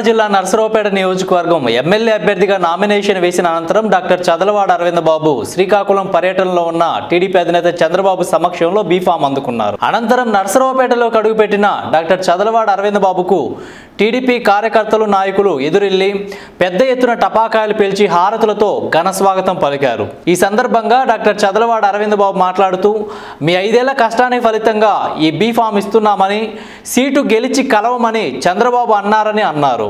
జిల్లా నర్సరావుపేట నియోజకవర్గం ఎమ్మెల్యే అభ్యర్థిగా నామినేషన్ వేసిన అనంతరం డాక్టర్ చదలవాడ అరవింద్ బాబు శ్రీకాకుళం పర్యటనలో ఉన్న టీడీపీ అధినేత చంద్రబాబు సమక్షంలో బీఫామ్ అందుకున్నారు. అనంతరం నర్సరావుపేటలోకి అడుగుపెట్టిన డాక్టర్ చదలవాడ అరవింద్ బాబుకు టీడీపీ కార్యకర్తలు నాయకులు ఎదురెళ్లి పెద్ద ఎత్తున టపాకాయలు పేల్చి హారతులతో ఘన స్వాగతం పలికారు. ఈ సందర్భంగా డాక్టర్ చదలవాడ అరవింద్ బాబు మాట్లాడుతూ మీ 5 ఏళ్ల కష్టానికి ఫలితంగా ఈ బీఫామ్ ఇస్తున్నామని, సీటు గెలిచి కలవమని చంద్రబాబు అన్నారని అన్నారు.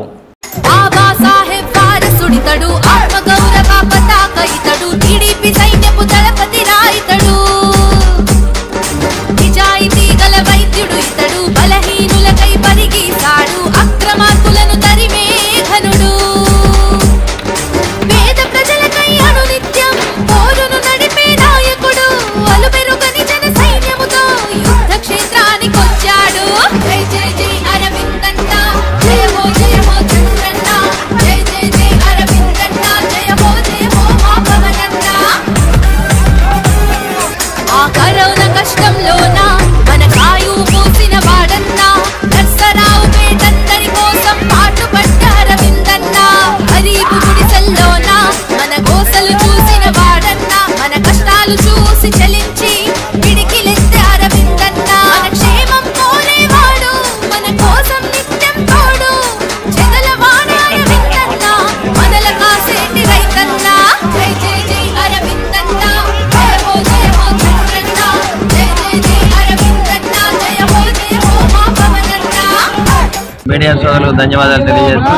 మీడియా సోదరులకు ధన్యవాదాలు తెలియజేస్తూ,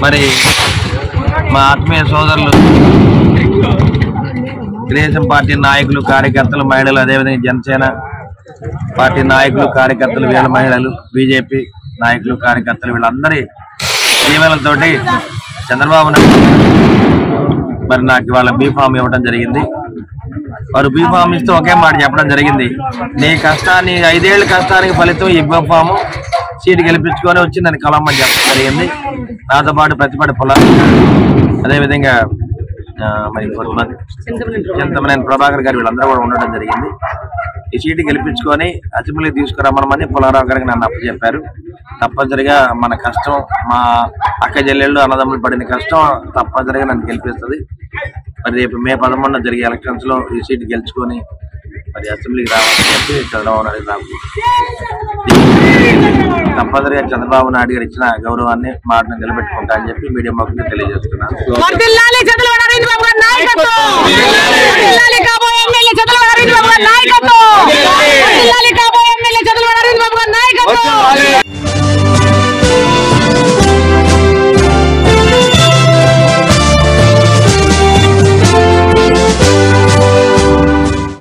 మరి మా ఆత్మీయ సోదరులు తెలుగుదేశం పార్టీ నాయకులు, కార్యకర్తలు, మహిళలు, అదేవిధంగా జనసేన పార్టీ నాయకులు, కార్యకర్తలు, వీళ్ళ మహిళలు, బీజేపీ నాయకులు, కార్యకర్తలు వీళ్ళందరి దీవెనలతోటి చంద్రబాబు నాయుడు మరి నాకు వాళ్ళ బీఫామ్ ఇవ్వడం జరిగింది. వారు బీఫామ్ ఇస్తూ ఒకే మాట చెప్పడం జరిగింది, నీ కష్టాన్ని 5 ఏళ్ల కష్టానికి ఫలితం ఈ బీఫాము, సీటు గెలిపించుకొని వచ్చి నన్ను కలవమని చెప్పడం జరిగింది. నాతో పాటు ప్రతిపాటి పొలాలు, అదేవిధంగా మరి చింతమనేని ప్రభాకర్ గారు వీళ్ళందరూ కూడా ఉండడం జరిగింది. ఈ సీటు గెలిపించుకొని అసెంబ్లీ తీసుకురమ్మని పుల్లారావు గారికి నన్ను అప్పచెప్పారు. తప్పనిసరిగా మన కష్టం, మా అక్క చెల్లెళ్ళు అన్నదమ్ములు పడిన కష్టం తప్పనిసరిగా నన్ను గెలిపిస్తుంది. మరి రేపు మే 11న జరిగే ఎలక్షన్స్ లో ఈ సీటు గెలుచుకొని మరి అసెంబ్లీకి రావాలని చెప్పి చంద్రబాబు నాయుడు తప్పనిసరిగా చంద్రబాబు నాయుడు గారు ఇచ్చిన గౌరవాన్ని మాటను నిలబెట్టుకుంటా అని చెప్పి మీడియా ముఖంగా తెలియజేస్తున్నాను.